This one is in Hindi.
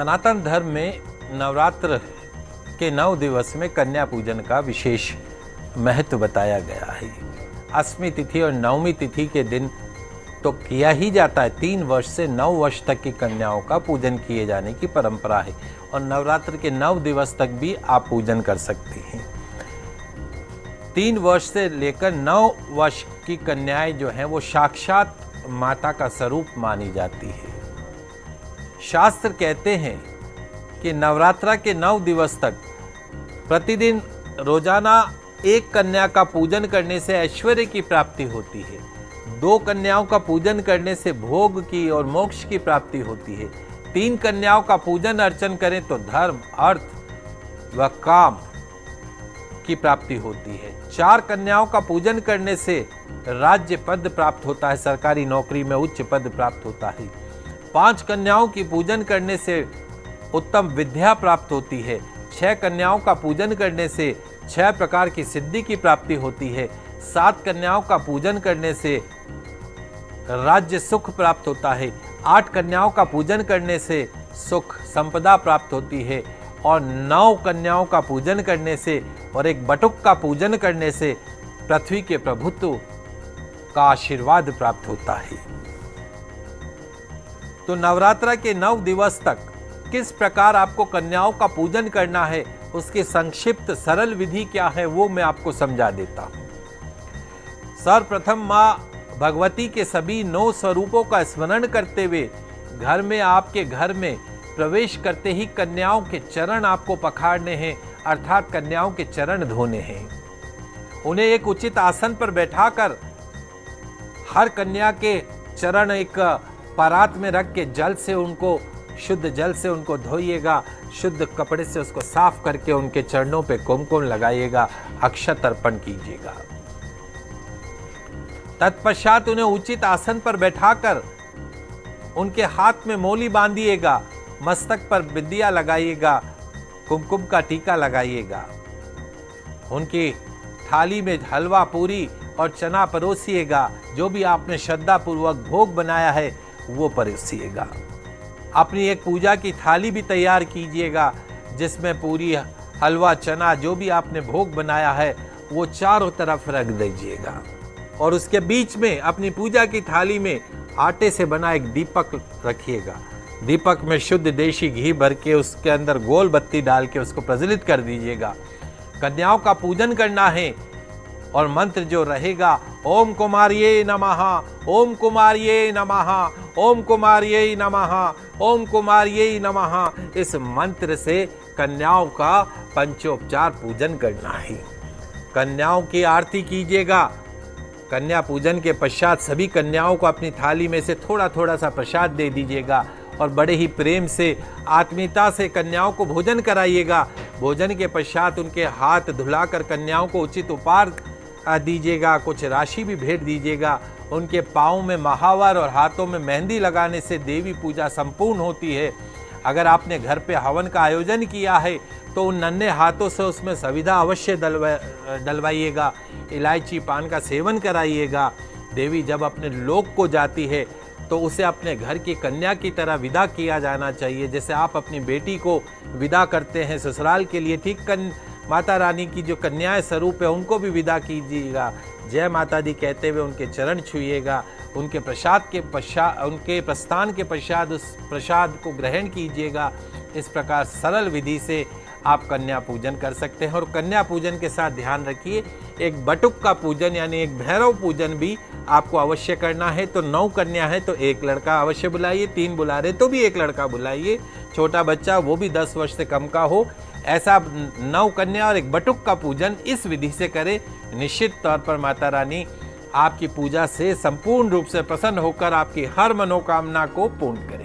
सनातन धर्म में नवरात्र के 9 दिवस में कन्या पूजन का विशेष महत्व बताया गया है। अष्टमी तिथि और नवमी तिथि के दिन तो किया ही जाता है। 3 वर्ष से 9 वर्ष तक की कन्याओं का पूजन किए जाने की परंपरा है और नवरात्र के 9 दिवस तक भी आप पूजन कर सकते हैं। 3 वर्ष से लेकर 9 वर्ष की कन्याएं जो हैं वो साक्षात माता का स्वरूप मानी जाती है। शास्त्र कहते हैं कि नवरात्रा के 9 दिवस तक प्रतिदिन रोजाना एक कन्या का पूजन करने से ऐश्वर्य की प्राप्ति होती है। 2 कन्याओं का पूजन करने से भोग की और मोक्ष की प्राप्ति होती है। 3 कन्याओं का पूजन अर्चन करें तो धर्म, अर्थ व काम की प्राप्ति होती है। 4 कन्याओं का पूजन करने से राज्य पद प्राप्त होता है, सरकारी नौकरी में उच्च पद प्राप्त होता है। 5 कन्याओं की पूजन करने से उत्तम विद्या प्राप्त होती है। 6 कन्याओं का पूजन करने से 6 प्रकार की सिद्धि की प्राप्ति होती है। 7 कन्याओं का पूजन करने से राज्य सुख प्राप्त होता है। 8 कन्याओं का पूजन करने से सुख संपदा प्राप्त होती है और 9 कन्याओं का पूजन करने से और एक बटुक का पूजन करने से पृथ्वी के प्रभुत्व का आशीर्वाद प्राप्त होता है। तो नवरात्रा के 9 दिवस तक किस प्रकार आपको कन्याओं का पूजन करना है, उसकी संक्षिप्त सरल विधि क्या है वो मैं आपको समझा देता हूं। सर्वप्रथम माँ भगवती के सभी 9 स्वरूपों का स्मरण करते हुए आपके घर में प्रवेश करते ही कन्याओं के चरण आपको पखाड़ने हैं, अर्थात कन्याओं के चरण धोने हैं। उन्हें एक उचित आसन पर बैठाकर हर कन्या के चरण एक परात में रख के शुद्ध जल से उनको धोइएगा। शुद्ध कपड़े से उसको साफ करके उनके चरणों पे कुमकुम लगाइएगा, अक्षत अर्पण कीजिएगा। तत्पश्चात उन्हें उचित आसन पर बैठाकर उनके हाथ में मोली बांधिएगा, मस्तक पर बिंदिया लगाइएगा, कुमकुम का टीका लगाइएगा। उनकी थाली में हलवा, पूरी और चना परोसिएगा। जो भी आपने श्रद्धा पूर्वक भोग बनाया है वो परोसिएगा। अपनी एक पूजा की थाली भी तैयार कीजिएगा जिसमें पूरी, हलवा, चना जो भी आपने भोग बनाया है वो चारों तरफ रख दीजिएगा और उसके बीच में अपनी पूजा की थाली में आटे से बना एक दीपक रखिएगा। दीपक में शुद्ध देशी घी भर के उसके अंदर गोल बत्ती डाल के उसको प्रज्वलित कर दीजिएगा। कन्याओं का पूजन करना है और मंत्र जो रहेगा, ओम कुमार्ये नमः, ओम कुमार्ये नमः, ओम कुमार्ये नमः, ओम कुमार्ये नमः। इस मंत्र से कन्याओं का पंचोपचार पूजन करना है। कन्याओं की आरती कीजिएगा। कन्या पूजन के पश्चात सभी कन्याओं को अपनी थाली में से थोड़ा थोड़ा सा प्रसाद दे दीजिएगा और बड़े ही प्रेम से, आत्मीयता से कन्याओं को भोजन कराइएगा। भोजन के पश्चात उनके हाथ धुलाकर कन्याओं को उचित उपहार दीजिएगा, कुछ राशि भी भेंट दीजिएगा। उनके पाँव में महावर और हाथों में मेहंदी लगाने से देवी पूजा संपूर्ण होती है। अगर आपने घर पे हवन का आयोजन किया है तो उन नन्हे हाथों से उसमें सविधा अवश्य डलवाइएगा। इलायची पान का सेवन कराइएगा। देवी जब अपने लोक को जाती है तो उसे अपने घर की कन्या की तरह विदा किया जाना चाहिए। जैसे आप अपनी बेटी को विदा करते हैं ससुराल के लिए, ठीक माता रानी की जो कन्याएं स्वरूप है उनको भी विदा कीजिएगा। जय माता दी कहते हुए उनके चरण छूइएगा। उनके प्रस्थान के पश्चात उस प्रसाद को ग्रहण कीजिएगा। इस प्रकार सरल विधि से आप कन्या पूजन कर सकते हैं। और कन्या पूजन के साथ ध्यान रखिए, एक बटुक का पूजन यानी एक भैरव पूजन भी आपको अवश्य करना है। तो 9 कन्या है तो 1 लड़का अवश्य बुलाइए, 3 बुला रहे तो भी 1 लड़का बुलाइए। छोटा बच्चा वो भी 10 वर्ष से कम का हो, ऐसा 9 कन्या और 1 बटुक का पूजन इस विधि से करें। निश्चित तौर पर माता रानी आपकी पूजा से संपूर्ण रूप से प्रसन्न होकर आपकी हर मनोकामना को पूर्ण करें।